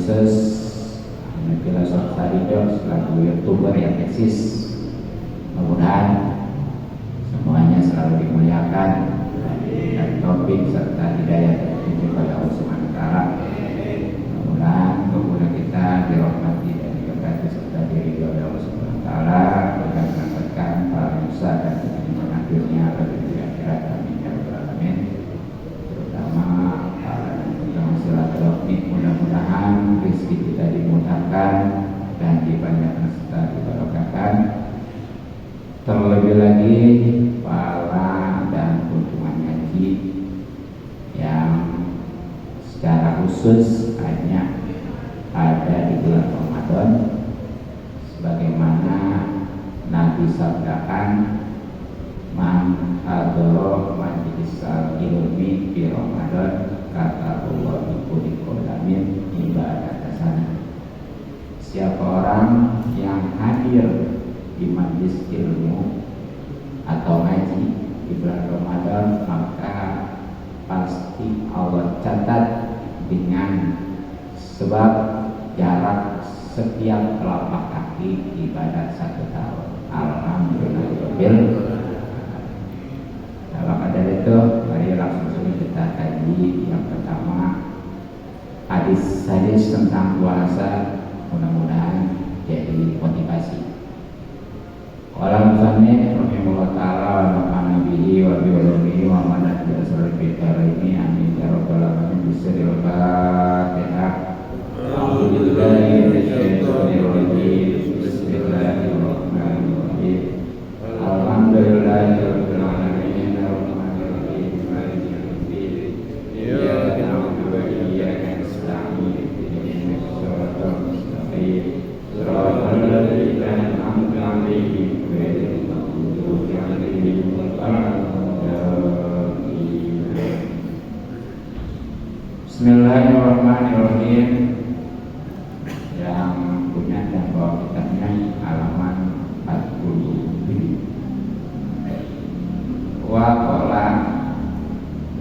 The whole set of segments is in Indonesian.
khusus filosof Sarido selaku youtuber yang eksis. Mudah-mudahan semuanya selalu dimuliakan dan topik serta hidayah tertuju pada Allah Subhanahu wa taala. Mudah-mudahan kepada kita dirahmati dan diberkati serta diridhoi oleh Allah Subhanahu wa taala dan mendapatkan pahala nusa dan kenikmatan akhirnya pada di akhirat. Amin ya rabbal alamin. Terutama pahala tentang silaturahmi, mudah-mudahan rezeki kita dimudahkan dan dibanyakan serta diberkahkan. Terlebih lagi pahala dan keuntungan haji yang secara khusus hanya ada di bulan Ramadan, sebagaimana Nabi sabdakan, man hadara majlisal ilmi di Ramadan kata Allah bikuli qolamin ibadat sana. Siapa orang yang hadir di majlis ilmu atau ngaji di bulan Ramadan, maka pasti Allah catat dengan sebab jarak setiap telapak kaki ibadat 1 tahun. Alhamdulillah. Nah, maka dari itu mari langsung kita kaji yang pertama, hadis-hadis tentang puasa, mudah-mudahan jadi motivasi. Walau musannif rahimahullah ta'ala wa nafa'ana bihi wa bi'ulumihi wa manat bi asrar ini amin ya rabbal alamin. Bismillahil Fatihah. A'udzubillahi minasyaitonir rajim. Bismillahirrahmanirrahim. Alhamdulillahi rabbil alamin arrahmanir rahim maliki yaumiddin. Iyyaka na'budu wa iyyaka nasta'in ihdinas siratal mustaqim siratal ladzina an'amta 'alaihim. Bismillahirrahmanirrahim. Yang punya dan bawa kitabnya halaman 47. Wa qala,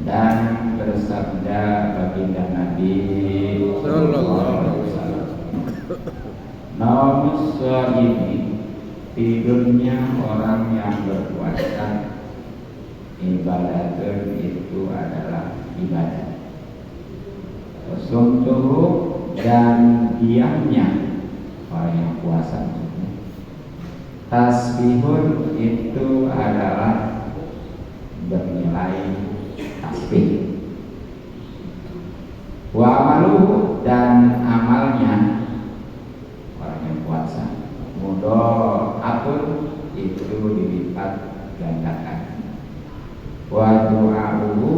dan bersabda baginda Nabi sallallahu alaihi wasallam, Namus ini tidurnya orang yang berpuasa, ibadatun itu adalah ibadah. Sumtuhu, dan diamnya orang yang puasa maksudnya. Tasbihun itu adalah bernilai tasbih. Wa amaluhu, dan amalnya orang yang puasa, mudha'afun itu dilipat gandakan. Wa du'a'uhu,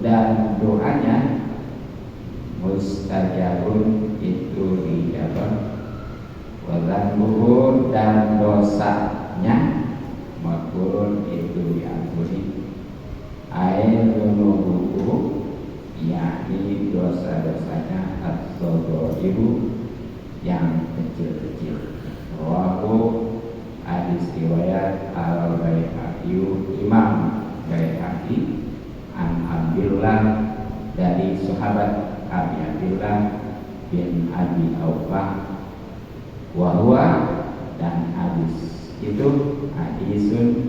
dan doanya mustajabun itu dijabah. Wa dzanbuhu, dan dosanya maghfurun itu diampuni. Aizunubuhu, yakni dosa-dosanya as-sagairu yang kecil-kecil. Rawahu, hadis riwayat al-Baihaqi, Imam Baihaqi, an Abdullah, dari sahabat Abi Abdullah bin Abi Aufah, wahwa, dan hadis itu hadisun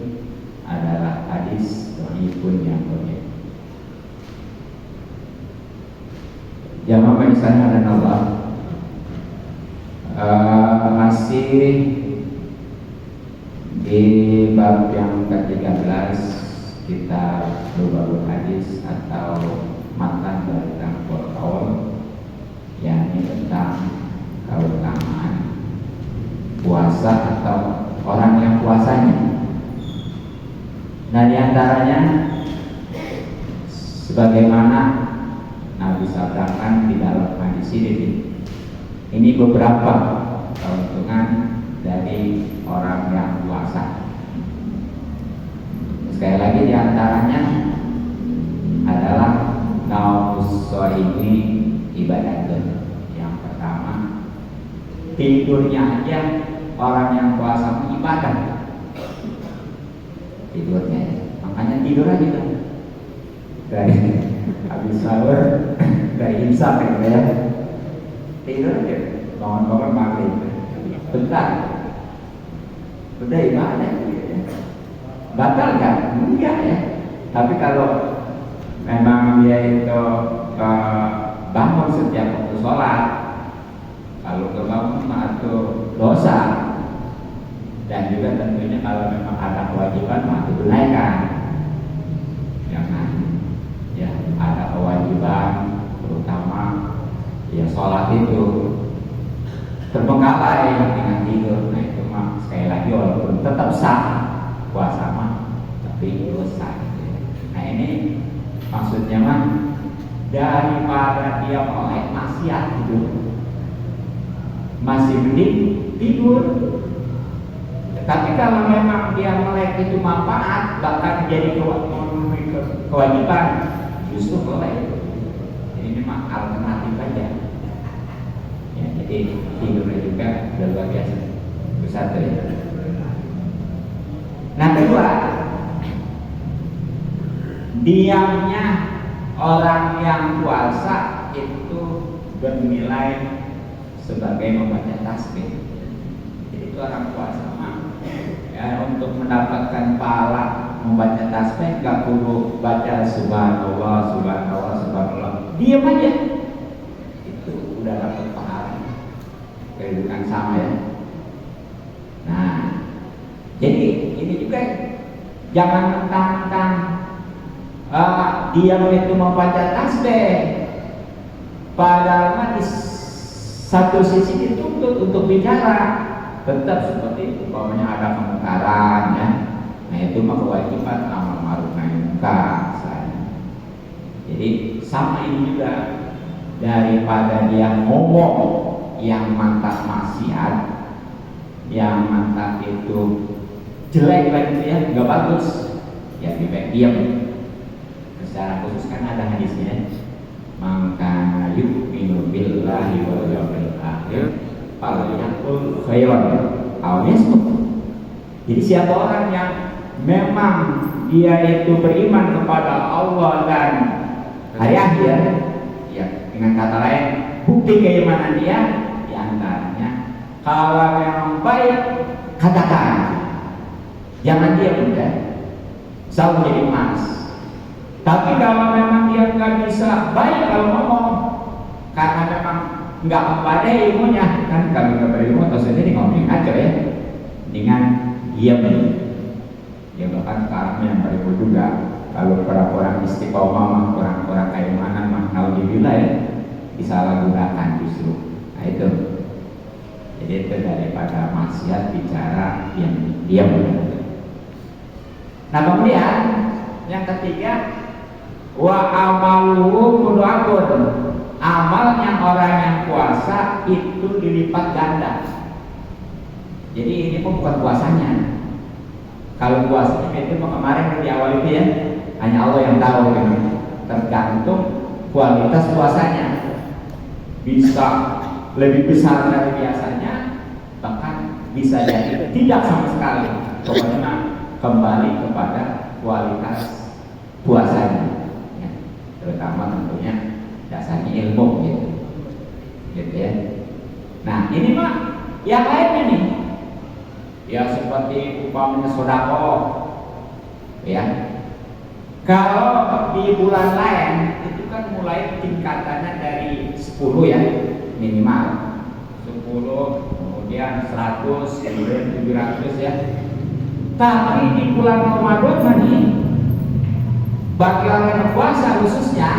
adalah hadis dhaifun yang dhaif. Jamaah Islam dan Allah, masih di bab yang ke-13 kita berbau hadis atau matan dari Tangkul Qaul, yakni tentang keutamaan puasa atau orang yang puasanya. Nah, diantaranya sebagaimana Nabi sabdakan di dalam hadis ini beberapa keuntungan dari orang yang puasa. Sekali lagi, diantaranya adalah naumus shaimi ibadatun. Yang pertama, tidurnya aja orang yang puasa ibadah. Tidurnya ya. Makanya tidur aja kan. Dari habis sahur, dari imsak ya. tidur aja, bangun-bangun maghrib, bentar, udah ibadah, batal kan? Enggak ya. Tapi kalau memang dia itu bangun setiap waktu sholat, kalau kebangun atau dosa, dan juga tentunya kalau memang ada kewajiban maka tunaikan. Jangan ya ada kewajiban terutama ya sholat itu terbengkalai dengan tidur, nah itu mah sekali lagi walaupun tetap sah puasa mah tapi dosa. Nah ini maksudnya mah daripada dia melek maksiat tidur, masih mending tidur. Tapi kalau memang dia melek itu manfaat, bahkan jadi kewajiban, justru melek. Jadi ini mah alternatif aja. Ya, jadi tidurnya juga udah luar biasa. Itu satu ya. Nah kedua, diamnya orang yang puasa itu bernilai sebagai membaca tasbih. Jadi itu orang puasa mah ya, untuk mendapatkan pahala membaca tasbih gak perlu baca subhanallah, subhanallah, subhanallah. Diam aja. Itu udah dapat pahala. Kedudukan sama ya. Nah, jadi ini juga jangan mentang-mentang diam itu membaca tasbih, padahal di satu sisi dituntut untuk bicara. Tetap seperti itu, umpamanya ada kemungkaran ya, nah itu mah kewajiban amal ma'ruf nahi munkar. Jadi sama ini juga, daripada dia ngomong yang mantap maksiat, yang mantap itu jelek lagi ya, nggak bagus, ya lebih baik diam. Secara khusus kan ada hadisnya, maka yu'minu billahi wal yawmil akhir falyaqul khairan aw yasmut. Jadi siapa orang yang memang dia itu beriman kepada Allah dan hari akhir, ya dengan kata lain bukti keimanan dia diantaranya kalau memang baik katakan, jangan diam udah, selalu jadi emas. Tapi kalau memang dia nggak bisa baik kalau ngomong karena memang nggak memadai ilmunya, kan kalau nggak berilmu atau sendiri ngomongin aja ya, dengan diam. Ya bahkan sekarang yang berilmu juga, kalau orang-orang istiqomah, orang-orang keimanan mah naudzubillah ya, disalahgunakan justru. Nah itu, jadi itu daripada maksiat bicara yang diam. Nah kemudian yang ketiga, wa amaluhu mudha'afun. Amalnya orang yang puasa itu dilipat ganda. Jadi ini pun bukan puasanya. Kalau puasanya itu kemarin di awal itu ya, hanya Allah yang tahu kan. Tergantung kualitas puasanya. Bisa lebih besar dari biasanya, bahkan bisa jadi tidak sama sekali. Pokoknya kembali kepada kualitas puasanya. Ya, terutama tentunya dasarnya ilmu gitu ya. Nah ini mah yang lainnya nih ya, seperti umpamanya sedekah ya. Kalau di bulan lain itu kan mulai tingkatannya dari 10 ya, minimal 10, kemudian 100, kemudian 700 ya. Tapi di bulan Ramadan nih, bagi orang yang puasa khususnya,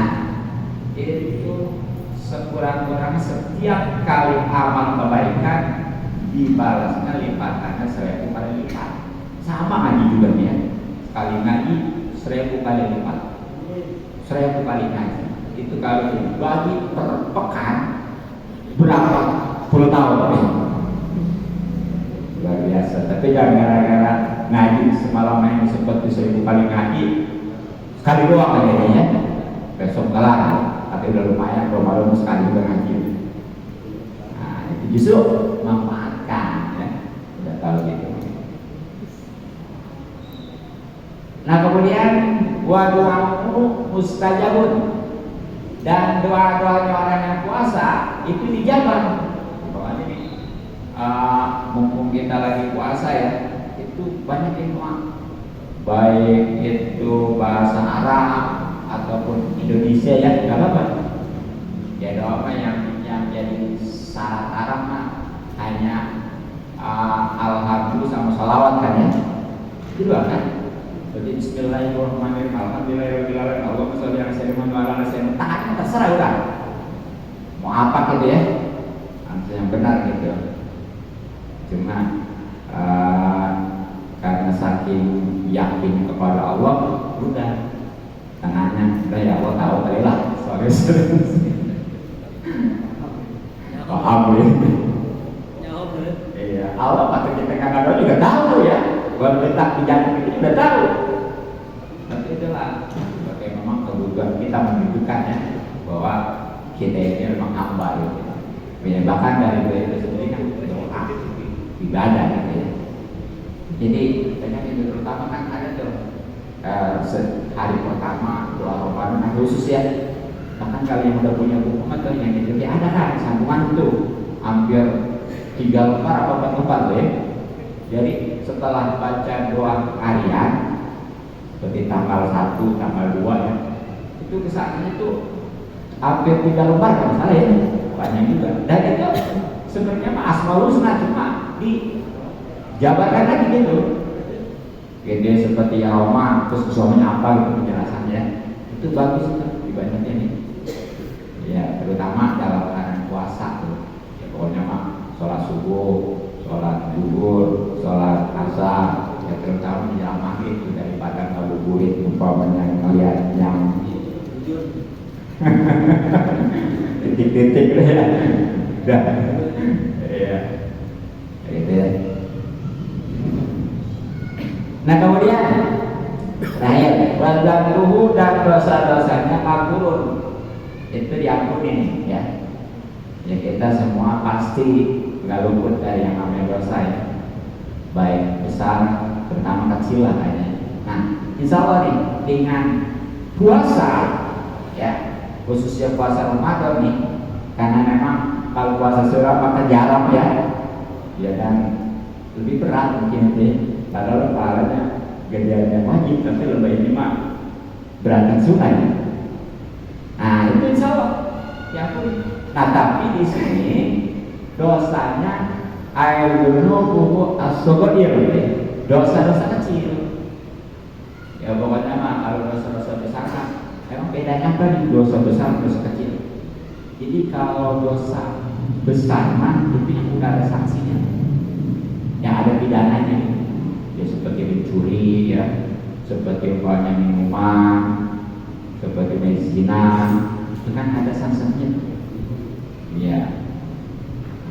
itu sekurang-kurangnya setiap kali amal kebaikan dibalasnya lipatannya 1000 kali lipat. Sama ngaji juga nih ya, sekali ngaji 1000 kali lipat, 1000 kali ngaji. Itu kalau dibagi per pekan berapa puluh tahun nih, luar biasa. Tapi jangan gara-gara ngaji semalam yang seperti 1000 kali ngaji sekali doang aja ya, besok kelar. Tapi udah lumayan kalau malam sekali juga ngaji. Nah itu justru manfaatkan ya, udah tahu gitu. Nah kemudian wa du'a'u mustajabun. Dan doa-doanya orang yang puasa itu dijawab. Pokoknya nih, mumpung kita lagi puasa ya, itu banyak yang doa. Baik itu bahasa Arab ataupun Indonesia ya, nggak apa-apa. Ya doa apa yang jadi syarat Arab mah hanya alhamdulillah sama salawat kan ya. Itu doa kan. Jadi Bismillahirrahmanirrahim. Alhamdulillahirobbilalamin. Allahumma sholli ala sayyidina Muhammad wa ala ali sayyidina. Tangannya terserah udah. Mau apa gitu ya? Yang benar gitu. Cuma karena saking yakin kepada Allah, udah tangannya udah ya Allah tahu tadi lah. Sorry. Paham ya? Iya. Allah patut kita kadang juga tahu ya. Buat letak di jantung itu udah tahu. Tapi itulah sebagai memang kebutuhan kita menunjukkan ya bahwa kita ini memang hamba gitu. Ya, bahkan dari itu sendiri kan doa ibadah gitu ya. Jadi banyak yang terutama kan ada tuh hari pertama doa Ramadan khusus ya. Bahkan kalau yang udah punya buku atau yang itu ada kan sambungan itu hampir 3 lembar atau 4 lembar tuh ya. Jadi setelah baca doa harian seperti tanggal 1, tanggal 2 ya, itu kesannya itu hampir 3 lembar kalau salah ya, banyak juga. Dan itu sebenarnya mah Asmaul Husna cuma dijabarkan lagi gitu. Gede seperti aroma, terus suamanya apa gitu penjelasannya. Itu bagus itu dibanyakin nih. Ya terutama dalam keadaan puasa tuh. Ya pokoknya mah sholat subuh, sholat zuhur, sholat asar, ya terutama menjelang maghrib itu daripada ngabuburit umpamanya ngeliat yang titik-titik ya, dah, ya, gitu ya. Nah kemudian terakhir, wadzamruhu dan dosa-dosanya maghfurun itu diampuni ya. Ya kita semua pasti nggak luput dari yang namanya dosa ya, baik besar terutama kecil lah kayaknya. Nah insya Allah nih dengan puasa ya, khususnya puasa Ramadan nih, karena memang kalau puasa surah maka jarang ya dan lebih berat mungkin itu ya. Padahal pahalanya gedeannya wajib, tapi lebih ini mah beratkan sunnah ya. Nah itu insya Allah ya pun. Nah tapi di sini dosanya ayyunubuhu as-sogoir, dosa-dosa kecil. Ya pokoknya mah kalau dosa-dosa besar kan emang bedanya apa nih dosa besar dosa kecil. Jadi kalau dosa besar mah itu yang udah ada sanksinya, yang ada pidananya. Ya seperti mencuri ya, seperti umpamanya minuman, seperti zina, itu kan ada sanksinya. Ya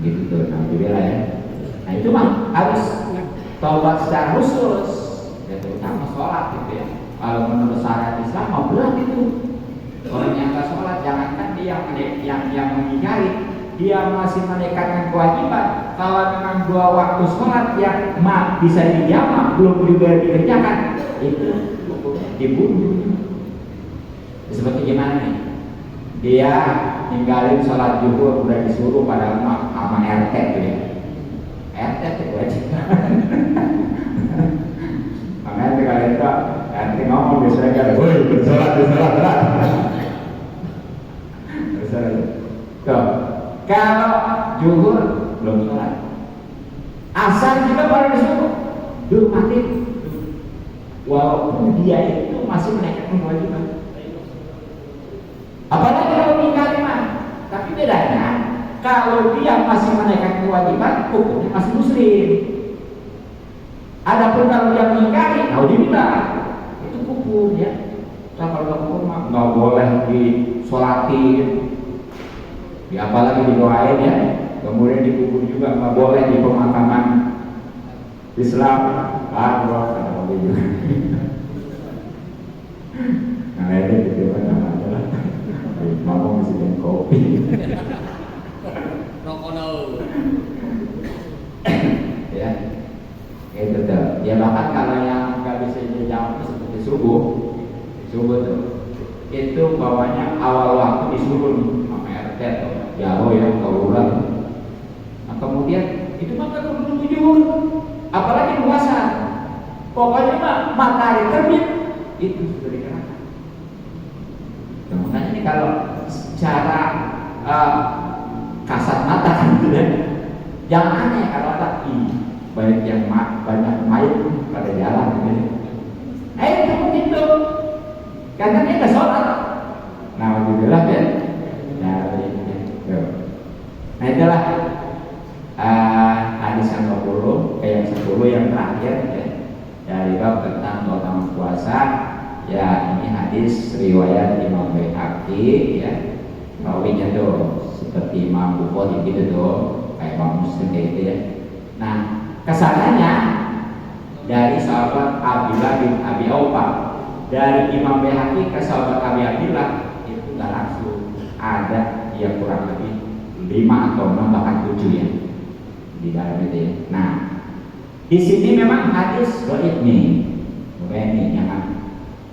gitu tuh, alhamdulillah ya. Nah itu mah harus taubat secara khusus, ya terutama sholat gitu ya. Kalau menurut syariat Islam mau berat itu. Orang yang nggak sholat, jangankan dia yang mengingkari, dia masih menekatkan kewajiban. Kalau memang 2 waktu sholat yang bisa dijamak belum juga dikerjakan, itu dibunuh. Seperti gimana nih? Dia ninggalin sholat zuhur udah disuruh pada sama RT tuh ya. RT itu kewajiban. Makanya kalau itu RT ngomong biasanya kan, woi bersolat. Tuh, kalau zuhur belum sholat, asar juga baru disuruh, dulu mati. Walaupun dia itu masih menaikkan kewajiban. Apalagi kalau mengingkari mah, tapi bedanya kalau dia masih menaikkan kewajiban, hukumnya masih muslim. Adapun kalau dia mengingkari, naudzubillah, itu kufur ya. Kalau kufur mah nggak boleh disolatin, ya apalagi didoain ya. Kemudian dikubur juga nggak boleh di pemakaman Islam. Kata boleh juga. Nah ini gitu kan namanya lah. Mabok mesti minum kopi. Rokono. Ya, itu tuh. Ya bahkan kalau yang nggak bisa dijawab seperti subuh tuh, itu bawahnya awal waktu disuruh nih sama RT atau jaro yang kauran. Nah kemudian itu maka kudu jujur, apalagi puasa. Pokoknya mah matahari terbit itu sudah dikenakan. Nah, makanya ini kalau secara kasat mata gitu ya, jangan aneh kalau ada banyak yang banyak mayat pada jalan gitu ya. Itu begitu. Karena dia nggak sholat. Nah, alhamdulillah kan. Nah itulah hadis yang 20, yang 10 yang terakhir ya, dari bab tentang keutamaan puasa. Ya ini hadis riwayat Imam Baihaqi ya. Rawinya tuh seperti Imam Bukhari gitu tuh, kayak Imam Muslim kayak gitu ya. Nah kesananya dari sahabat Abdullah bin Abi Aufa, dari Imam Baihaqi ke sahabat Abi Abdullah itu nggak langsung, ada ya kurang lebih 5 atau 6 bahkan 7 ya di dalam itu ya. Nah di sini memang hadis dhaif nih, bukan ini jangan.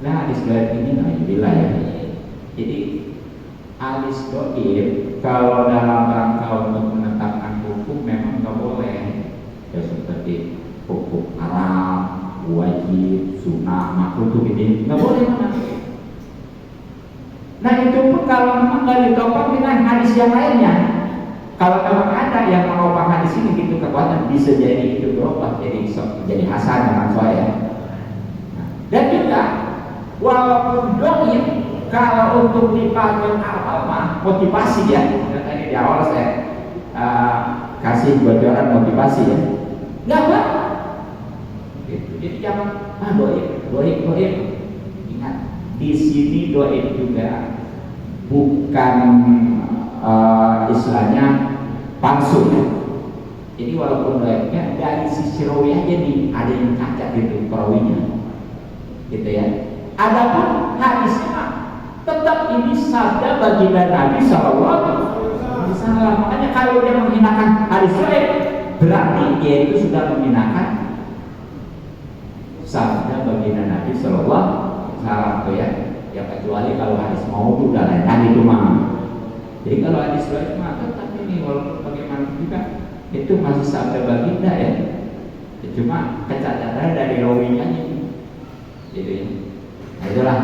Nah hadis dhaif ini alhamdulillah ya. Jadi hadis dhaif kalau dalam rangka untuk menetapkan hukum memang nggak boleh ya, seperti hukum haram, wajib, sunnah, makruh itu gini nggak boleh mana. Nah itu pun kalau memang nggak ditopang dengan hadis yang lainnya. Kalau memang ada yang menopang hadis ini gitu kekuatan, bisa jadi itu berubah jadi hasan dengan soal. Dan juga walaupun dhaif, kalau untuk dipakai awal mah motivasi ya. Tadi di awal saya kasih bocoran motivasi ya. Nggak apa. Gitu. Jadi jangan dhaif. Ingat, di sini dhaif juga bukan istilahnya palsu. Jadi walaupun dhaifnya dari sisi rawi aja nih ada yang cacat gitu perawinya, gitu ya. Adapun hadisnya tetap ini sabda baginda Nabi Sallallahu Alaihi Wasallam. Makanya kalau dia menghinakan hadis dhaif, berarti dia itu sudah menghinakan sabda baginda Nabi Sallallahu Alaihi Wasallam ya. Ya kecuali kalau hadis maudhu udah lain lagi itu mah. Jadi kalau hadis dhaif mah tetap ini walaupun bagaimana juga itu masih sabda baginda ya. Cuma kecacatan dari rawinya gitu ya. Nah, itulah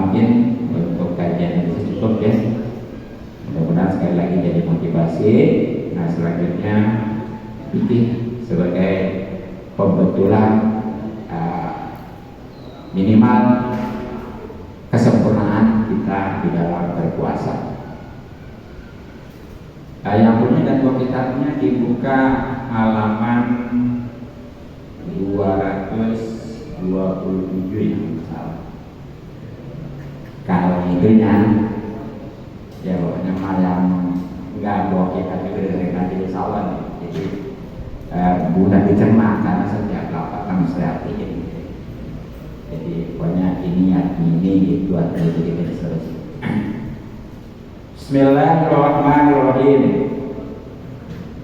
mungkin untuk kajian itu cukup ya. Mudah-mudahan sekali lagi jadi motivasi. Nah selanjutnya fikih sebagai pembetulan minimal kesempurnaan kita di dalam berpuasa. Yang punya dan kitabnya dibuka halaman 227 ya salah. Kalau itunya ya pokoknya yang enggak bawa kitab itu dari nanti salah. Jadi mudah dicerna karena setiap lapak kan mesti artinya. Jadi pokoknya ini itu artinya jadi terus. Bismillahirrahmanirrahim.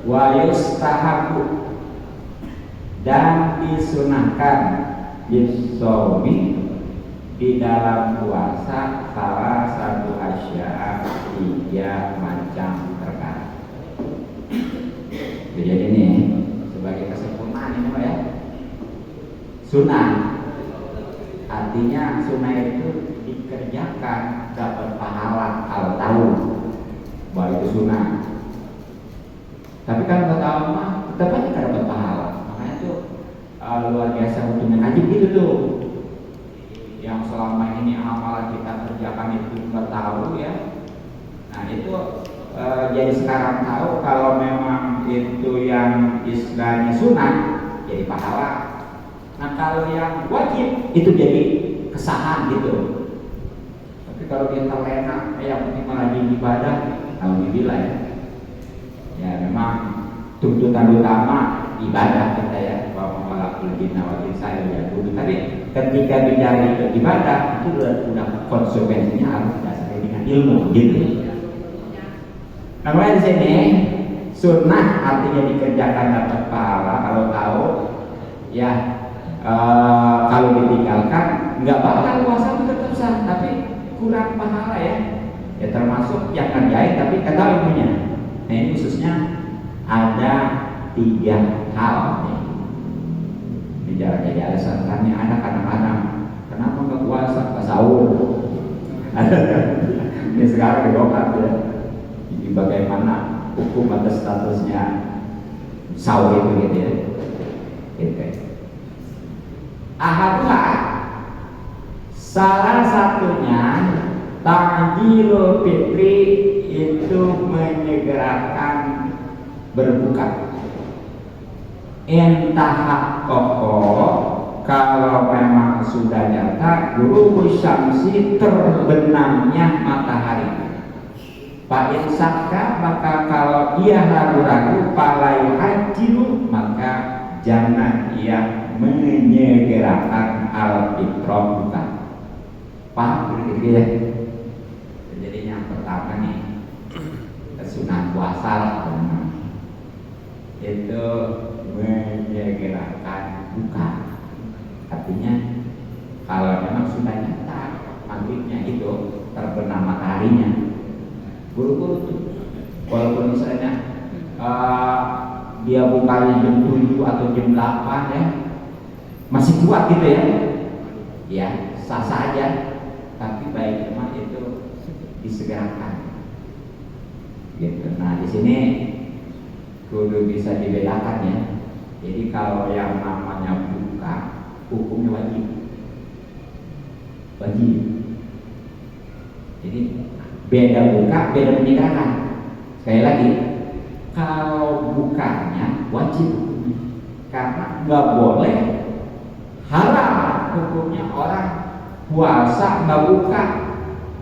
Wa yustahabu, dan disunahkan bisawmi di dalam puasa salah satu asya 3 macam perkara. Jadi ini sebagai kesempurnaan ini ya. Sunnah artinya sunnah itu dikerjakan dapat pahala kalau tahu bahwa itu sunnah. Tapi kan kalau tahu mah tetap aja dapat pahala. Makanya tuh luar biasa untuk mengaji gitu tuh. Yang selama ini amalan kita kerjakan itu nggak tahu ya. Nah itu jadi sekarang tahu kalau memang itu yang istilahnya sunnah jadi pahala. Nah kalau yang wajib itu jadi kesahan gitu. Tapi kalau dia terlena yang penting malah ibadah, alhamdulillah ya. Ya memang tuntutan utama ibadah kita ya, bahwa malakul jinna wal insa ya dulu. Tapi ketika bicara ibadah itu udah konsekuensinya harus dasarnya dengan ilmu gitu. Nah mulai di sini sunnah artinya dikerjakan dapat pahala kalau tahu ya. Kalau ditinggalkan nggak bakal puasa itu tetap sah. kurang pahala ya. Ya termasuk yang ngerjain tapi kagak ilmunya. Nah ini khususnya ada 3 hal nih. Bicara jadi alasan kami anak kadang-kadang kenapa nggak puasa nggak sahur? Ada ini sekarang dibongkar ya. Ini bagaimana hukum atas statusnya sahur itu gitu ya. Gitu. Ahaduha salah satunya takjilul fitri itu menyegerakan berbuka. Entah kokoh kalau memang sudah nyata guru syamsi terbenamnya matahari. Pak insaka maka kalau ia ragu-ragu palai hajilu maka jangan ia menyegerakan al-fitrah buka. Paham gitu ya? Jadi yang pertama nih kesunah puasa lah itu menyegerakan buka. Artinya kalau memang sudah nyata maghribnya itu terbenam mataharinya, buru-buru tuh walaupun misalnya dia bukanya jam 7 atau jam 8 ya masih kuat gitu ya, ya sah saja, tapi baik memang itu disegerakan gitu. Nah di sini kudu bisa dibedakan ya. Jadi kalau yang namanya buka hukumnya wajib. Jadi beda buka, beda penyegerakan. Sekali lagi, kalau bukanya wajib karena nggak boleh, haram hukumnya orang puasa nggak buka,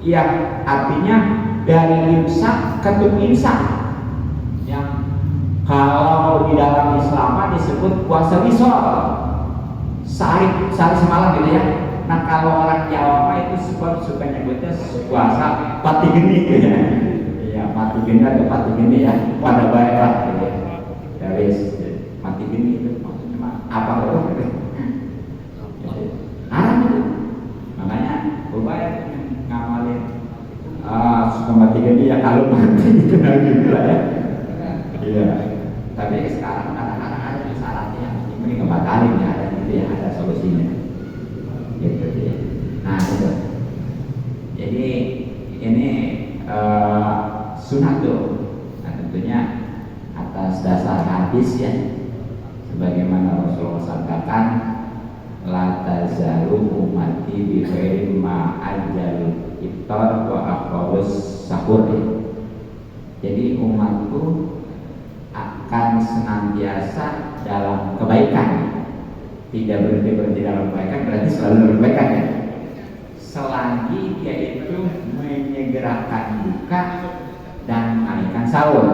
yang artinya dari imsak ke imsak, yang kalau di dalam Islam disebut puasa wisol, sehari semalam gitu ya. Nah kalau orang Jawa itu suka nyebutnya puasa pati geni gitu ya. Iya mati geni atau pati geni ya, pada baik lah gitu ya. Dari mati geni itu maksudnya apa loh gitu. Haram itu. Makanya berbayar ngamalin suka mati geni ya kalau mati itu gitu lah ya. Iya. Tapi sekarang kadang-kadang ada syaratnya, ini ngebatalin ya, ada gitu ya, ada solusinya. Gitu ya. Nah itu. Jadi ini sunat tuh. Nah tentunya atas dasar hadis ya, sebagaimana Rasulullah sampaikan, la tazalu ummati bi khairi ma ajal iftar wa aqrabus sahur. Jadi umatku akan senantiasa dalam kebaikan, tidak berhenti dalam kebaikan, berarti selalu dalam kebaikan ya. Selagi dia itu menyegerakan buka dan menaikkan sahur.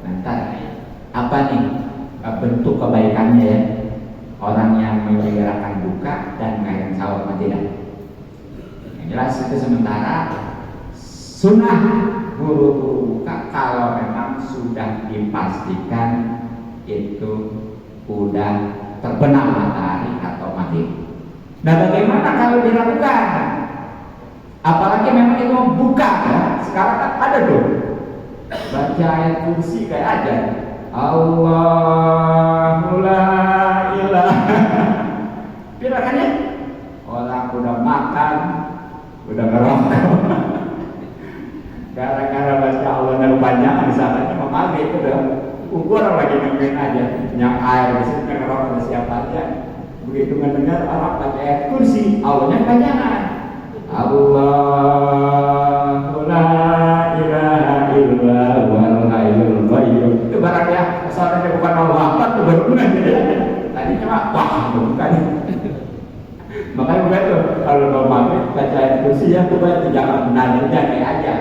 Nanti apa nih bentuk kebaikannya ya? Orang yang menyegerakan buka dan menaikkan sahur tidak. Yang jelas itu sementara sunnah buru-buru buka kalau memang sudah dipastikan itu udah terbenam matahari atau maghrib. Nah bagaimana kalau diragukan? Apalagi memang itu buka ya. Sekarang kan ada tuh baca ayat kursi kayak aja Allahu la ilaha. Pirakannya orang udah makan, udah ngerokok, gara-gara baca Allah yang panjang di sana cuma maghrib itu udah ukuran lagi nungguin aja yang air di sini ngerokok siapa aja. Begitu mendengar orang baca ayat kursi, Allahnya kepanjangan. Allahu la ilaha illa huwal hayyul qayyum. Itu barangnya asalnya bukan Allah itu baru benar gitu. Tadi cuma wah bukan. Makanya begitu kalau mau maghrib baca ayat kursi ya coba jangan nanya kayak aja.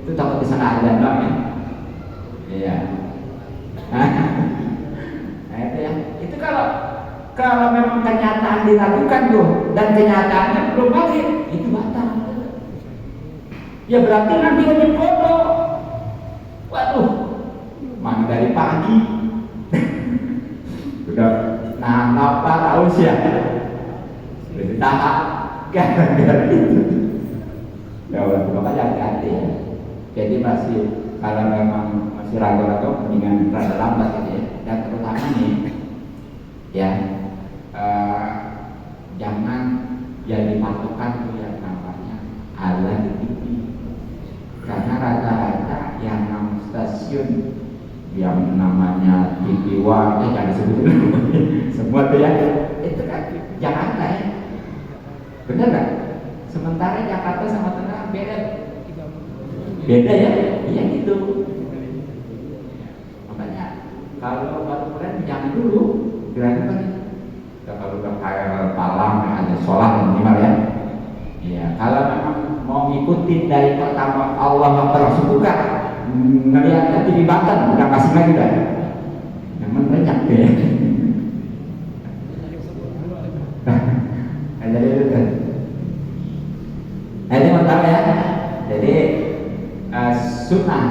Itu takut disana aja doang ya. Iya. Nah itu ya. Itu kalau memang kenyataan dilakukan tuh dan kenyataannya belum maghrib, itu batal. Ya berarti nanti wajib qada. Waduh, mana dari pagi udah apa haus ya, udah ditahan gara-gara itu. Ya, makanya hati-hati ya. Jadi masih kalau memang masih ragu-ragu, mendingan rada lambat gitu ya. Dan terutama nih, ya eh, jangan jadi patokan tuh yang namanya ala di TV. Karena rata-rata yang stasiun yang namanya TV One, jangan disebut semua tuh ya, itu kan Jakarta ya, bener nggak? Sementara Jakarta sama Tangerang beda ya, iya gitu. Makanya kalau baru keren jangan dulu, gerakan kalau udah kayak Palang ada sholat minimal ya. Iya, kalau memang mau ngikutin dari pertama Allah langsung buka, ngelihat nanti di Banten udah kasih lagi dah, yang menrenyak deh. Jadi itu kan. Nah, ini mantap ya. Jadi sunnah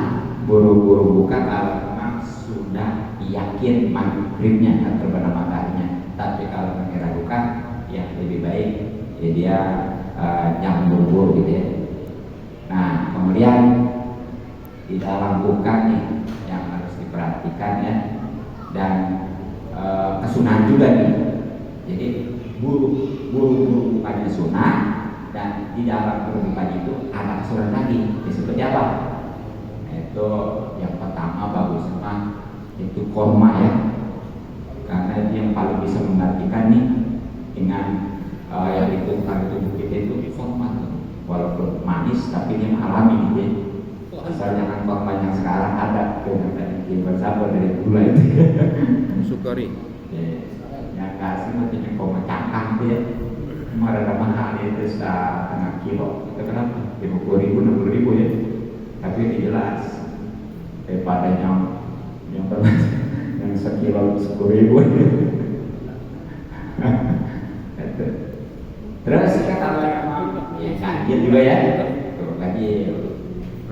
buru-buru buka kalau memang sudah yakin maghribnya atau terbenam mataharinya. Tapi kalau mengira buka, ya lebih baik ya dia jangan buru-buru gitu ya. Nah, kemudian di dalam buka nih yang harus diperhatikan ya, dan kesunahan juga nih. Jadi buru-buru bukanya sunnah, dan di dalam berbukanya itu ada kesunahan lagi. Seperti apa? Itu yang pertama bagus sama itu korma ya, karena itu yang paling bisa mengartikan nih dengan yang itu kalau tubuh kita itu format, walaupun manis tapi dia alami gitu ya. Asal jangan format yang sekarang ada dengan tadi bersama dari gula itu sukari yang kasih macamnya koma cangkang dia marah mahal itu setengah kilo. Itu kenapa? 50.000 60.000 ya, tapi itu jelas daripada yang sekilo 10.000. Terus kalau memang ya ganjil juga ya, tuh ganjil.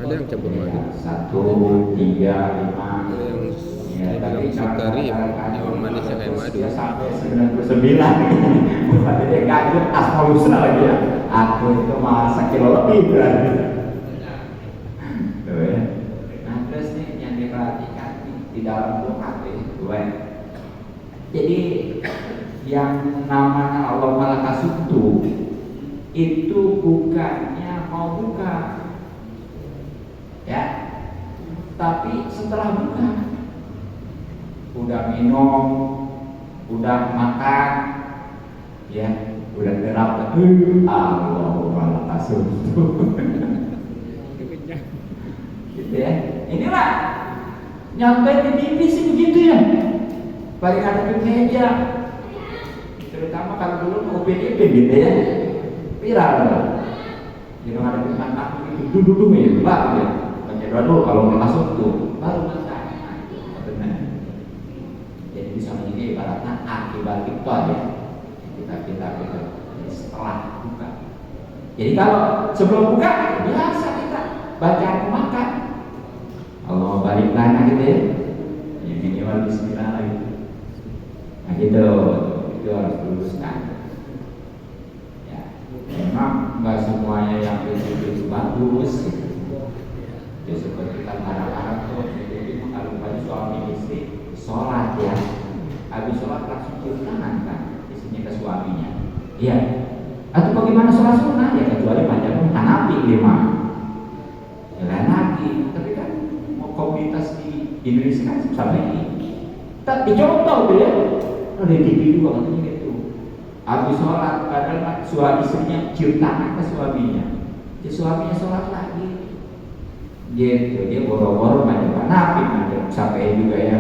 ada yang campur madu, 1, 3, 5. Ya, tapi sukari yang manisnya kayak madu. Ya sampai 99. Bukan dia ganjil asal usul lagi ya. Aku itu mah 1 kilo lebih berarti. Tuh ya. Nah terus nih yang diperhatikan di dalam doa itu jadi yang namanya Allah Maha Kasutu itu bukannya mau buka ya, tapi setelah buka udah minum, udah makan ya, udah derap Allah Maha Kasutu gitu ya. Inilah nyampe di TV sih begitu ya, paling ada di meja, terutama kalau dulu mau PDP gitu ya, viral gitu, ada di anak itu duduk ya, baru ya baca dulu kalau mau masuk tuh baru makan. Benar, jadi bisa menjadi ibaratnya akibat itu aja kita setelah buka. Jadi kalau sebelum buka biasa kita bacaan makan Allah balik lana gitu ya, yang minimal bismillah lagi. Nah gitu, itu harus diluruskan. Ya, memang nggak semuanya yang itu bagus. Ya seperti kan anak-anak tuh, jadi kalau pada suami istri sholat ya, habis sholat langsung cium tangan kan, istrinya ke suaminya. Iya. Atau bagaimana sholat sunnah ya, kecuali macam Hanafi 5. Jalan lagi, tapi kan komunitas di Indonesia kan sampai ini. Tapi contoh dia, ada TV juga katanya gitu. Habis sholat, padahal suami istrinya cium tangan ke suaminya. Si suaminya sholat lagi. Gitu, dia boro-boro macam Hanafi, macam sampai juga ya.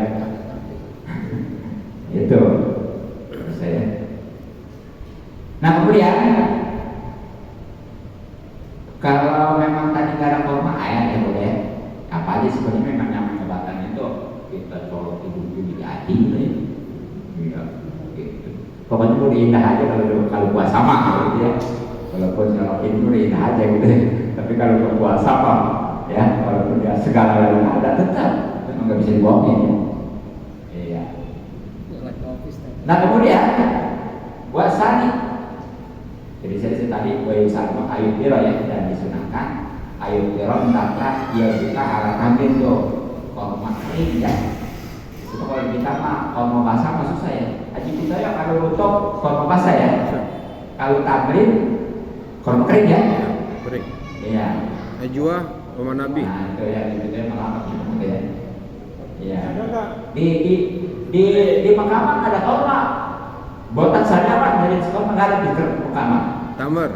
Itu saya. Nah kemudian kalau memang tadi nggak ada korma ayat ya boleh. Apa aja sebenarnya memang yang menyebabkan itu kita colok ibu di hati gitu ya. Iya, gitu. Pokoknya udah indah aja kalau puasa mah gitu ya. Walaupun colok itu udah indah aja gitu ya. Tapi kalau puasa mah ya, walaupun dia segala yang ada tetap nggak bisa dibohongin ya. Iya. Nah kemudian puasa nih. Jadi saya tadi wa yusallu ayyubiro ya, dan disunahkan ayo tiron tata dia buka arah kambing tuh kalau kering ya itu kalau kita mah kalau mau basah mah susah ya aja kita ya kalau nutup kalau mau basah ya kalau tamrin kalau mau kering ya Kering. iya Najwa sama Nabi. nah itu ya itu ya melangkap gitu ya iya Ada nggak? di Makaman ada korma botak saja pak dari sekolah nggak ada di Makaman Tamar.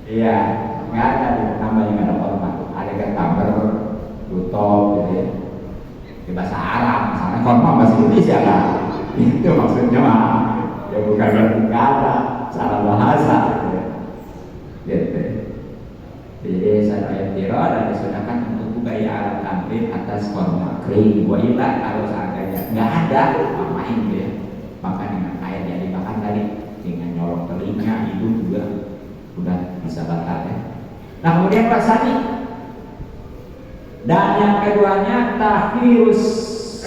iya nggak ada di Makaman yang ada korma ada kan tambar tutup gitu ya di bahasa Arab misalnya korma bahasa Indonesia kan itu maksudnya mah ya bukan berarti nggak ada salah bahasa gitu ya gitu jadi saya kira dan disunahkan untuk budaya alat tampil atas korma kering buailah kalau seandainya nggak ada main gitu ya makan dengan air yang dimakan tadi dengan nyolok telinga itu juga udah bisa batal ya. Nah kemudian Pak Sani dan yang keduanya takhirus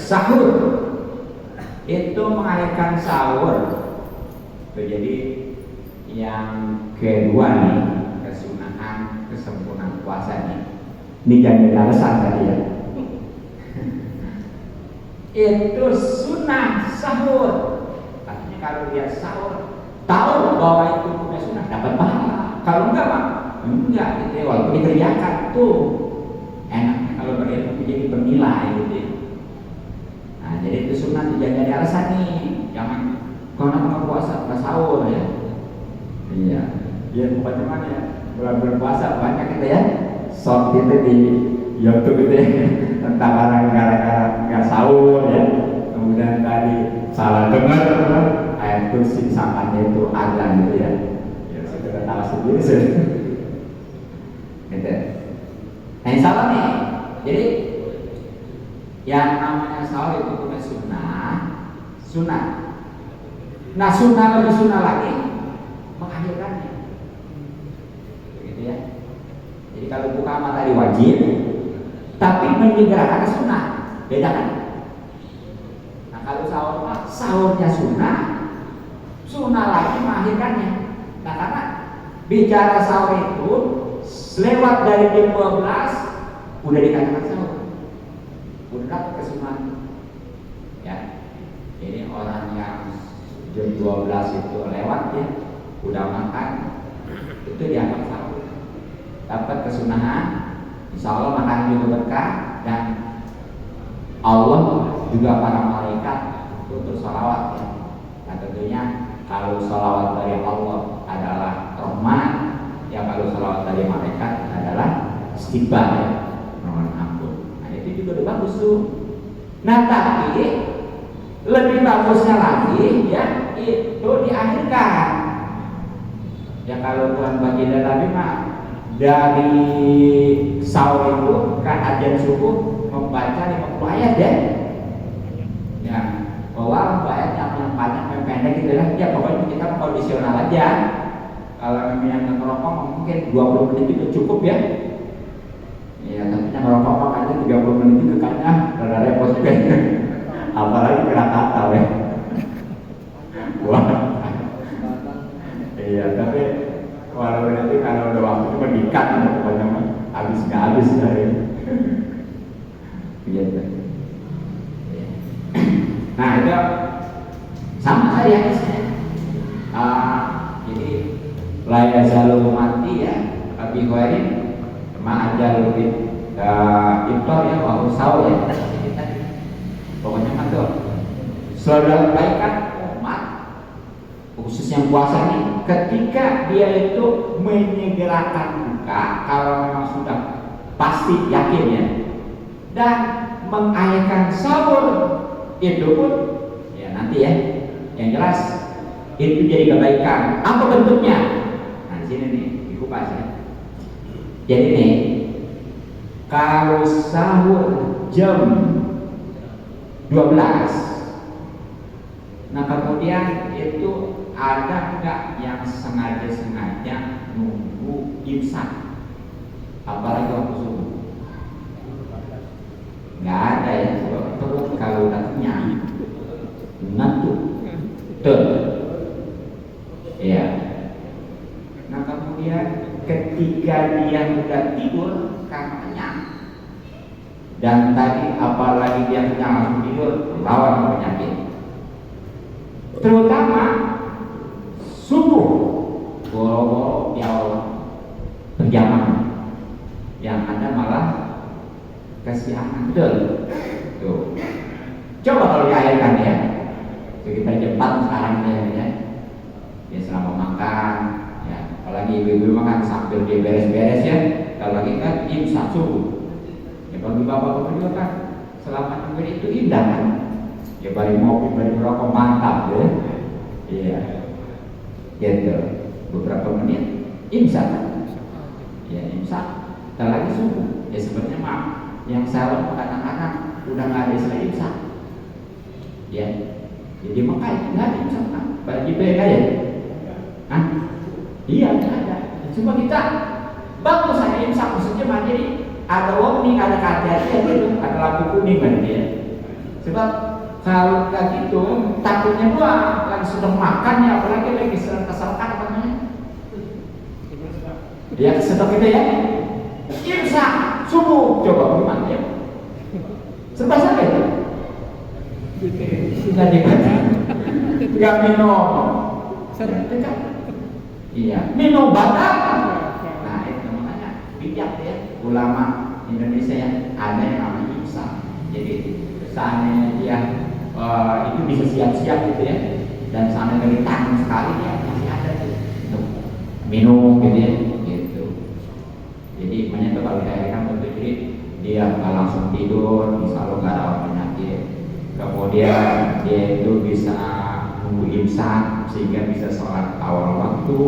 sahur itu mengakhirkan sahur. Jadi yang kedua nih kesunahan kesempurnaan puasa nih ini jangan jadi alasan tadi ya itu sunnah sahur artinya kalau dia sahur tahu bahwa itu punya sunnah dapat pahala kalau enggak mah enggak gitu ya walaupun dikerjakan tuh enaknya kalau berilmu jadi bernilai gitu ya. Nah jadi itu sunnah jangan jadi alasan nih jangan kalau nak puasa pas sahur ya iya ya bukan cuman ya bulan puasa banyak gitu ya short itu di YouTube gitu ya tentang orang gara-gara nggak sahur ya kemudian tadi salah dengar ayat kursi samanya itu azan gitu ya ya sudah tahu sendiri sih gitu nah insya Allah nih jadi yang namanya sahur itu punya sunnah nah sunnah lebih sunnah lagi mengakhirkannya begitu ya jadi kalau buka mata tadi wajib tapi menyegerakan sunnah beda kan nah kalau sahur sahurnya sunnah lagi mengakhirkannya nah karena bicara sahur itu lewat dari jam 12 udah dikatakan sahur udah dapat kesunahan ya ini orang yang jam 12 itu lewat ya udah makan itu dianggap sahur dapat kesunahan insya Allah makan juga berkah dan Allah juga para malaikat itu bersolawat ya. Nah tentunya kalau solawat dari Allah adalah rahmat ya kalau solawat dari malaikat adalah istighfar ya mohon ampun nah itu juga udah bagus tuh nah tapi lebih bagusnya lagi ya itu diakhirkan ya kalau Tuhan baginda Nabi mah dari sahur itu kan ajan subuh membaca 50 ayat ya ya bahwa ayat yang panjang yang pendek gitu lah ya pokoknya kita kondisional aja kalau memang yang ngerokok mungkin 20 menit itu cukup ya ya tapi yang ngerokok makanya 30 menit itu kayaknya rada repot juga apalagi kena kata ya wah iya tapi walau nanti kalau udah waktu itu mendikat pokoknya habis nggak habis dari gitu. Nah itu sama tadi hadisnya jadi laya selalu mati ya tapi kemarin aja lebih impor ya waktu sahur ya pokoknya kan tuh selalu kebaikan umat khusus yang puasa ini ketika dia itu menyegerakan buka kalau memang sudah pasti yakin ya dan mengayakan sahur itu pun ya nanti ya yang jelas itu jadi kebaikan apa bentuknya nah di sini nih dikupas ya jadi nih kalau sahur jam 12 nah kemudian itu ada enggak yang sengaja nunggu imsak apalagi waktu subuh nggak ada ya sebab kalau udah kenyang ngantuk tuh ya nah kemudian kemudian ketika dia sudah tidur karena kenyang, dan tadi apalagi dia kenyang langsung tidur, lawan penyakit. Terutama subuh, boro-boro di awal berjamaah, yang ada malah kesiangan. Tuh. Coba kalau diakhirkan ya, sekitar jam 4 sekarang ya. Ya selama makan, ya apalagi ibu-ibu makan sambil dia beres-beres ya. Kalau lagi kan imsak subuh. Ya bagi bapak-bapak juga kan selama nungguin itu indah kan. Ya bari ngopi, bari merokok mantap ya. Iya. Gitu. Beberapa menit imsak kan. Ya imsak. Kalau lagi subuh, ya sebenarnya mah yang sahur kadang-kadang udah nggak ada istilah imsak. Ya. Jadi makanya nggak ada imsak kan. Bagi baik aja. Hah? Iya, ada. Cuma kita bagus saya imsak maksudnya mah jadi ada warning, ada hati-hati gitu, ada lampu kuning kan dia. Sebab kalau kayak gitu takutnya gua lagi sedang makan ya, apalagi lagi sedang kesalkan apa namanya? Ya sedang kita ya. Imsak subuh coba gimana ya? Serba salah itu. Nggak dibaca, nggak minum. Iya, minum batal. Nah itu makanya bijak ya ulama Indonesia yang ada yang namanya imsak. Jadi seandainya dia itu bisa siap-siap gitu ya, dan seandainya dari tangan sekali ya masih ada tuh minum gitu ya, gitu. Jadi banyak kalau diakhirkan betul, jadi dia nggak langsung tidur, bisa lo nggak rawat penyakit. Kemudian dia itu bisa nunggu imsak sehingga bisa sholat awal waktu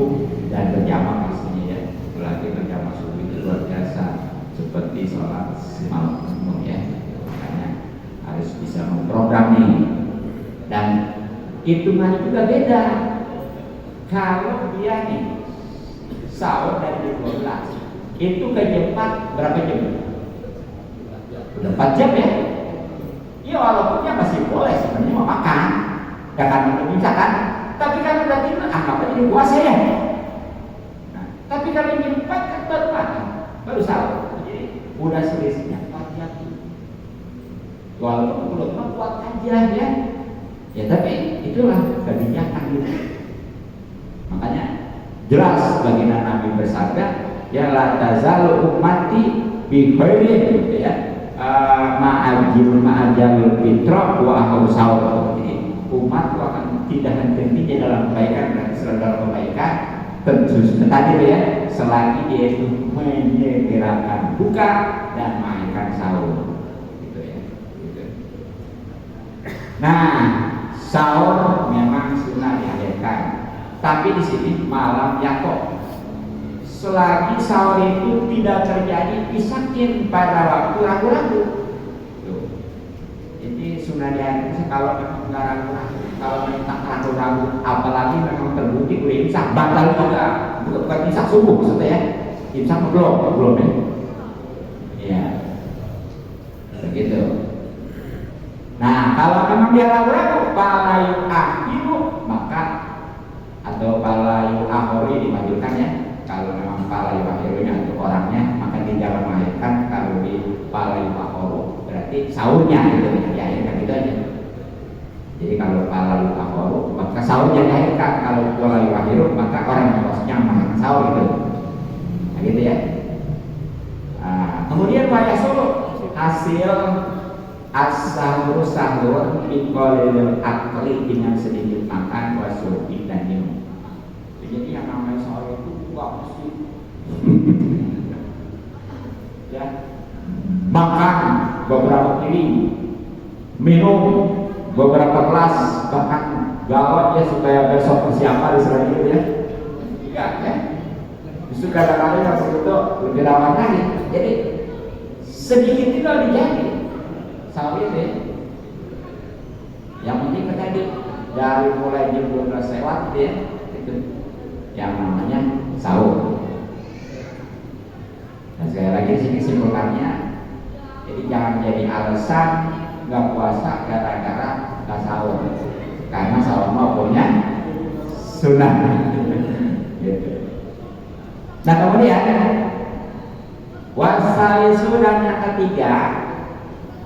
dan berjamaah pastinya ya. Apalagi berjamaah subuh itu luar biasa, seperti sholat malam penuh ya. Makanya harus bisa memprogram nih. Dan hitungannya juga beda. Kalau dia nih sahur dari jam 12 itu ke jam 4 berapa jam? Udah 4 jam ya. Ya walaupun dia masih boleh sebenarnya mau makan, gak akan bisa kan? Tapi kalau udah tidur, apa jadi puasa ya? Nah, tapi kalau jam 4 kan baru makan, baru sahur. Jadi udah selisihnya 4 jam. Walaupun belum kuat aja ya. Ya tapi itulah kebijakan gitu. Makanya jelas baginda Nabi bersabda, ya la tazalu ummati bi khairin gitu ya. Ma'ajil fitrah wa ahlu sahur. Jadi umat akan tidak henti-hentinya dalam kebaikan dan selalu dalam kebaikan. Tentu tadi ya, selagi dia itu menyegerakan buka dan mainkan sahur, gitu ya. Gitu. Nah, sahur memang sunnah dihadirkan, tapi di sini malam yakob. Selagi sahur itu tidak terjadi pisahin pada waktu ragu-ragu. Jadi sunnah dihadirkan kalau memang nggak ragu-ragu. Kalau memang ragu-ragu, apalagi memang terbukti oleh imsak, batal juga. Bukan imsak subuh maksudnya ya. Imsak belum ya. Iya. Begitu. Nah, kalau memang dia ragu-ragu, palayu akhiru maka atau palayu akhori dimajukan ya. Kalau memang palayu akhirunya untuk orangnya, maka dia jangan melahirkan. Kalau di palayu akhiru berarti sahurnya gitu ya, diakhirkan gitu aja. Jadi kalau palayu akhiru maka sahurnya diakhirkan. Kalau palayu akhiru maka orang yang maksudnya melahirkan sahur gitu. Nah gitu ya. Kemudian wayasulu hasil as-sahur sahur biqalil akli dengan sedikit makan wasurbi dan minum. Jadi yang namanya sahur itu nggak mesti ya makan beberapa piring, minum beberapa gelas, bahkan gawat ya supaya besok persiapan diselain gitu ya. Enggak ya. Justru kadang-kadang yang begitu lebih rawan lagi. Jadi sedikit itu dijadi sahur itu ya. Yang penting tadi dari mulai jam 12 lewat gitu ya, itu yang namanya sahur. Dan sekali lagi sini kesimpulannya, jadi jangan jadi alasan nggak puasa gara-gara nggak sahur, karena sahur mau punya sunnah. Gitu. Nah kemudian wasaisu dan yang ketiga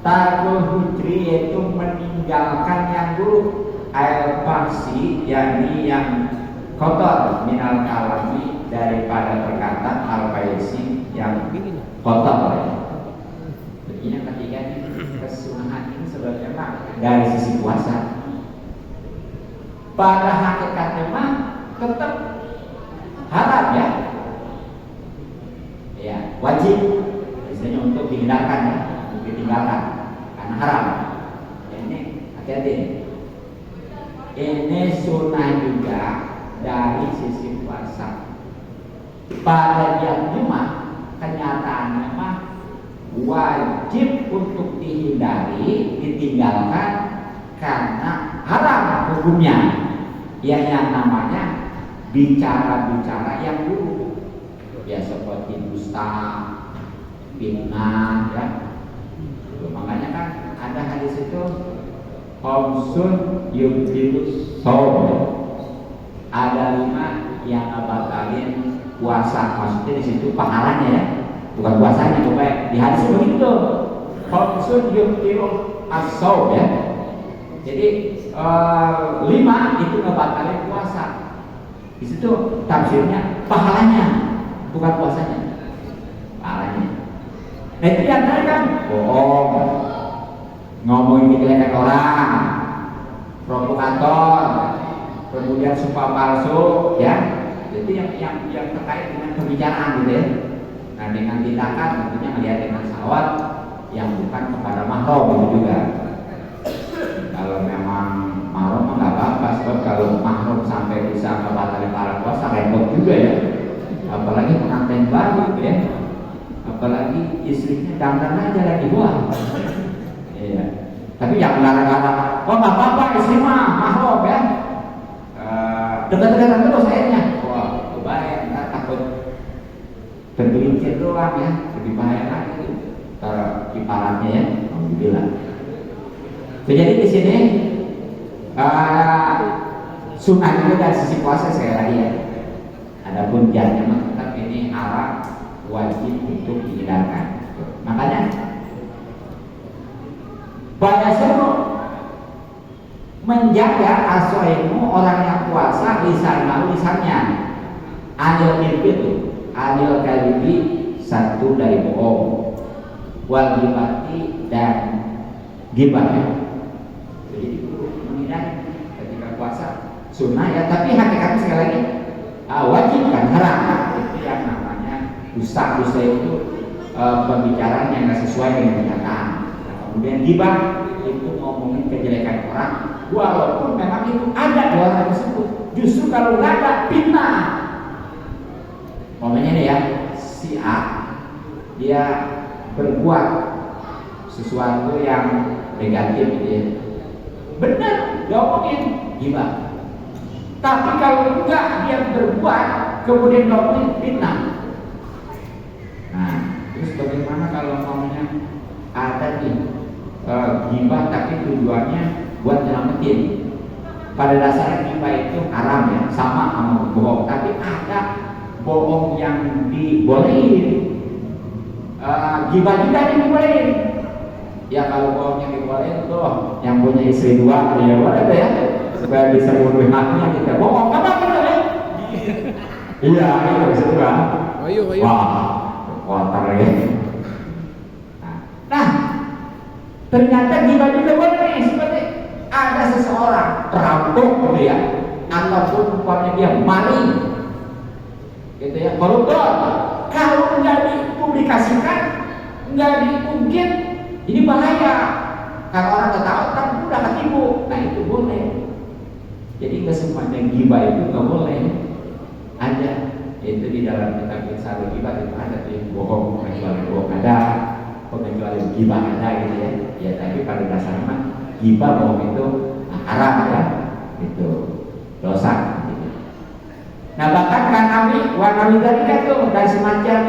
tarkul hujri, yaitu meninggalkan yang buruk, al fahsi, yakni yang kotor, minal kalami, daripada perkataan, al faisi, yang kotor. Jadi yang ketiga ini kesunahan ini sebenarnya dari sisi puasa. Pada hakikatnya mah tetap haram ya. Ya, wajib biasanya untuk dihindarkan ya, untuk ditinggalkan karena haram. Ini hati-hati. Ini sunnah juga dari sisi puasa. Pada jam Jumat kenyataannya mah wajib untuk dihindari, ditinggalkan karena haram hukumnya. Yang namanya bicara-bicara yang buruk, ya seperti dusta, fitnah, ya. Makanya kan ada hadis itu khamsun yubtilus shaum. Ada 5 yang ngebatalin puasa, maksudnya di situ pahalanya ya, bukan puasanya. Coba di hadis begitu, khamsun yubtilus as-shaum ya. Jadi 5 itu ngebatalin puasa. Di situ tafsirnya pahalanya, bukan puasanya. Pahalanya. Nah itu diantara kan bohong, ngomongin kejelekan orang, provokator, kemudian sumpah palsu, ya. Itu yang terkait dengan pembicaraan gitu ya. Nah dengan tindakan tentunya melihat dengan syahwat yang bukan kepada mahram itu juga. Kalau memang mahram nggak apa-apa, sebab kalau mahram sampai bisa ngebatalin para puasa repot juga ya. Apalagi pengantin baru ya, apalagi istrinya dandan aja lagi buah. Iya. Tapi yang larang-larang, oh nggak apa-apa istri mah mahram ya. Dekat-dekatan terus akhirnya. Wah, bahaya, nggak takut tergelincir doang ya, lebih bahaya lagi kiparannya ya. Alhamdulillah. Jadi di sini sunnah itu dari sisi puasa sekali lagi ya. Adapun jamnya tetap ini haram, wajib untuk dihindarkan. Makanya banyak suruh menjaga aswaimu, orang yang puasa lisannya anil itu anil kalibi, satu dari bohong, wal ghibati, dan ghibah. Jadi menghindari ketika puasa sunnah ya, tapi hakikatnya sekali lagi wajib kan, haram. Itu yang namanya dusta itu pembicaraan yang tidak sesuai dengan kenyataan. Nah, kemudian ghibah itu ngomongin kejelekan orang walaupun memang itu ada di orang tersebut. Justru kalau nggak ada, fitnah. Momennya nih ya, si A dia berbuat sesuatu yang negatif gitu ya. Benar, diomongin gimana? Tapi kalau enggak dia berbuat kemudian diomongin, fitnah. Nah, terus bagaimana kalau ngomongnya ada nih gibah tapi tujuannya buat nyelamatin? Pada dasarnya gibah itu haram ya, sama bohong. Tapi ada bohong yang dibolehin, gibah juga dibolehin. Ya kalau bohongnya dibolehin tuh yang punya istri 2 ya boleh deh ya, supaya bisa memenuhi haknya kita bohong apa gitu ya. Iya itu bisa juga. Ayo. Wah kotor ya. Nah ternyata gibah juga boleh nih, seperti ada seseorang perampok gitu ya, ataupun umpamanya dia maling gitu ya, koruptor. Kalau nggak dipublikasikan, nggak diungkit, ini bahaya. Kalau orang ketahui kan udah ketipu. Nah itu boleh. Jadi nggak semuanya gibah itu nggak boleh. Ada itu di dalam kitab Kitab Gibah itu ada tuh bohong, pengecualian bohong ada, pengecualian gibah ada gitu ya. Ya tapi pada dasarnya gibah bohong itu haram ya, itu dosa. Gitu. Nah bahkan kan kami warna dari itu dari semacam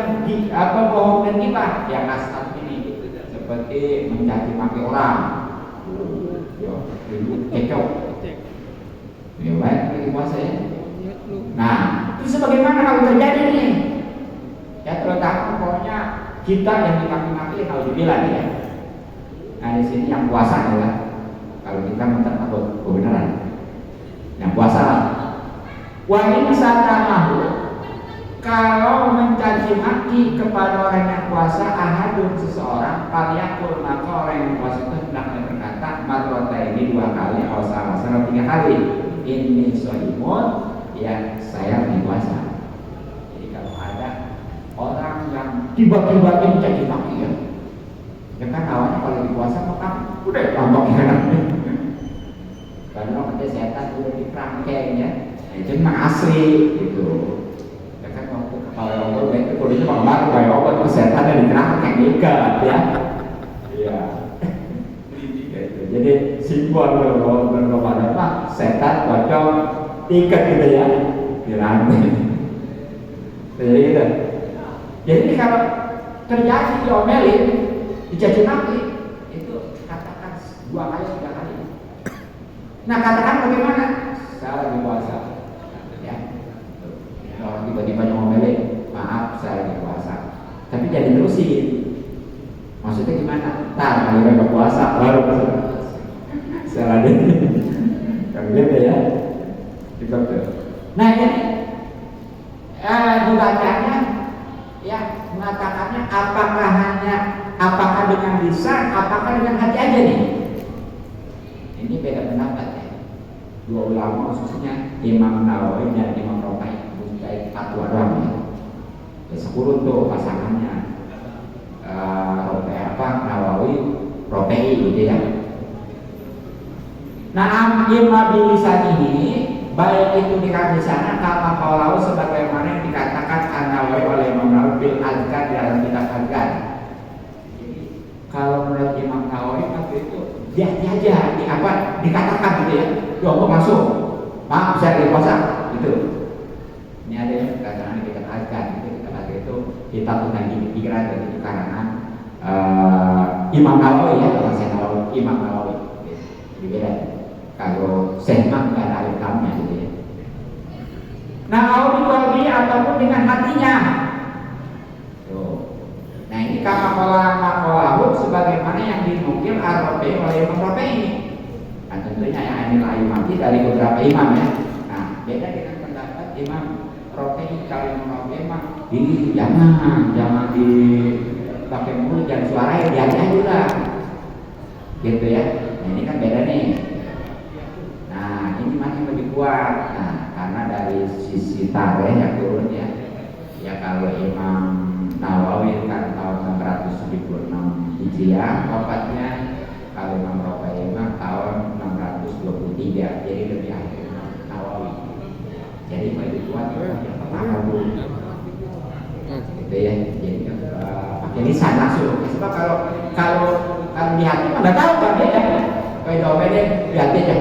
bohong dan gibah yang asal ini seperti mencaci maki orang, kecok, ya baik lagi puasa ya. Nah itu sebagaimana kalau terjadi nih Ya terutama pokoknya kita yang dimaki-maki naudzubillah ya. Nah di sini yang puasa adalah kalau kita minta kebenaran, yang puasa. Wah ini satamahu, kalau mencaci maki kepada orang yang puasa, ahadun seseorang, faliyakul, maka orang yang puasa itu hendaknya berkata marrota ini 2 kali, atau salah 3 kali. Ini shaimun, ya saya lagi puasa. Jadi kalau ada orang yang tiba-tiba mencaci maki ya, ya kan awalnya kalau di puasa maka udah tambah ya. Karena nanti setan udah diperangkainya, itu mah asli gitu. Ya kan waktu kalau obat itu polisi bang kayak obat setan yang dikerangkeng ikat ya. Iya. Jadi simbol berkepada Pak setan pocong ikat gitu ya di rantai. Jadi gitu. Jadi kalau terjadi diomelin, dicaci maki, itu katakan 2 kali 3 kali. Nah katakan bagaimana? Saya lagi puasa, ya. Orang tiba-tiba ngomelin, maaf saya lagi puasa. Tapi jangan terusin. Maksudnya gimana? Ntar kalau udah puasa baru saya lagi. Kan gitu ya. Nah ini dibacanya, ya mengatakannya apakah dengan lisan, apakah dengan hati aja nih? Ini beda pendapat ya. 2 ulama khususnya Imam Nawawi dan Imam Rokai, baik fatwa doang ya. 10 tuh pasangannya Nawawi, Rokai gitu ya. Nah, imma bilisan ini baik itu di sana kama kaulau sebagaimana yang dikatakan An-Nawawi oleh Imam Nawawi bil azkar dalam kitab azkar. Jadi kalau menurut Imam Nawawi waktu itu dia aja dikatakan gitu ya. Yo masuk. Maaf saya lagi puasa gitu. Ini ada yang dikatakan di kitab azkar gitu. Kitab azkar itu kitab tentang pikiran dari karangan Imam Nawawi ya, kalau saya Nawawi, Imam Nawawi. Jadi beda. Kalau sehman nggak ada alif lamnya gitu ya. Nah, audiqalbi ataupun dengan hatinya. Tuh. Nah ini kama kolahu sebagaimana yang dinukil Ar-Rabi oleh Imam Rabi ini. Nah tentunya yang ini lain mati dari beberapa imam ya. Nah beda dengan pendapat Imam Rabi. Kalau Imam Rabi mah ini jangan dipakai mulut, jangan suara ya dia juga. Gitu ya. Nah ini kan beda nih. Nah ini masih lebih kuat. Nah karena dari sisi tarikh yang turun ya. Ya kalau Imam Nawawi kan tahun 676 Hijriah wafatnya, kalau Imam Rabai tahun 623, jadi lebih akhir Nawawi. Jadi lebih kuat yang pertama dulu. Gitu ya. Jadi pakai lisan langsung. Sebab kalau di hati mah nggak tahu kan beda. Kayak doa deh di hati aja.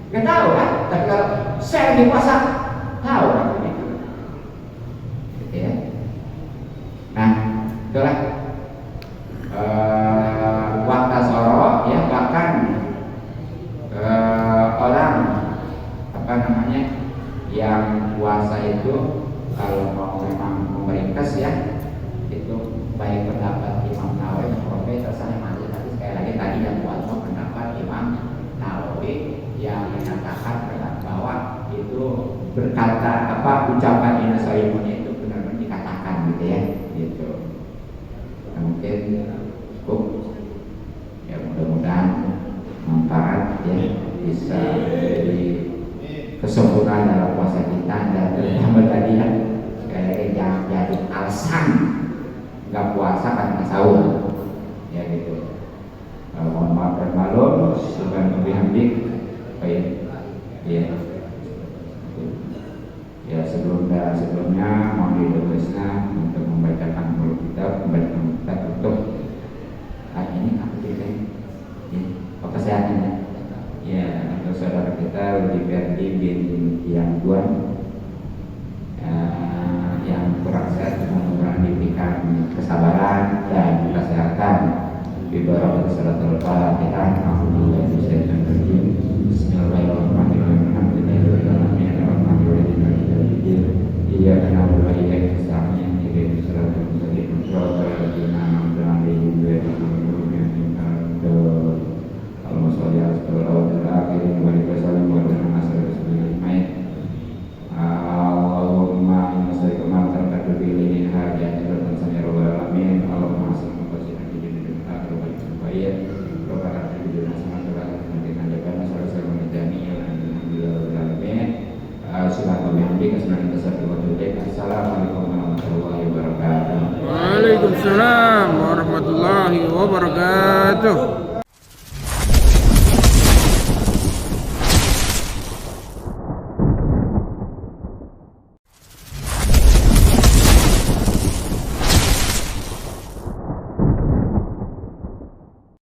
Nggak tahu kan? Tapi kalau saya di puasa tahu kan begitu. Gitu ya. Nah, itulah waktu soro ya, bahkan orang yang puasa itu kalau mau memang meringkas ya, itu baik pendapat Imam Nawawi Robe terserah masih, tapi sekali lagi tadi yang puasa pendapat Imam Nawawi yang menyatakan bahwa itu berkata ucapan Inna Shaimun itu benar-benar dikatakan gitu ya, gitu. Nah, mungkin cukup ya, mudah-mudahan manfaat ya, bisa jadi kesempurnaan dalam puasa kita, dan tambah tadi ya, sekali lagi jangan jadi alasan nggak puasa karena sahur ya gitu. Mohon maaf dan maklum, subhanallah baik ya. Ya sebelumnya mohon didoakan untuk membacakan mulut kita, membacakan kita untuk ini apa kita ya, kesehatan ya. Ya, untuk saudara kita Udi Ferdi bin Yang Duan yang kurang sehat, mudah-mudahan diberikan kesabaran dan kesehatan. Bismillahirrahmanirrahim. Bismillahirrahmanirrahim. Iya, kenal dulu ya, Waalaikumsalam warahmatullahi wabarakatuh.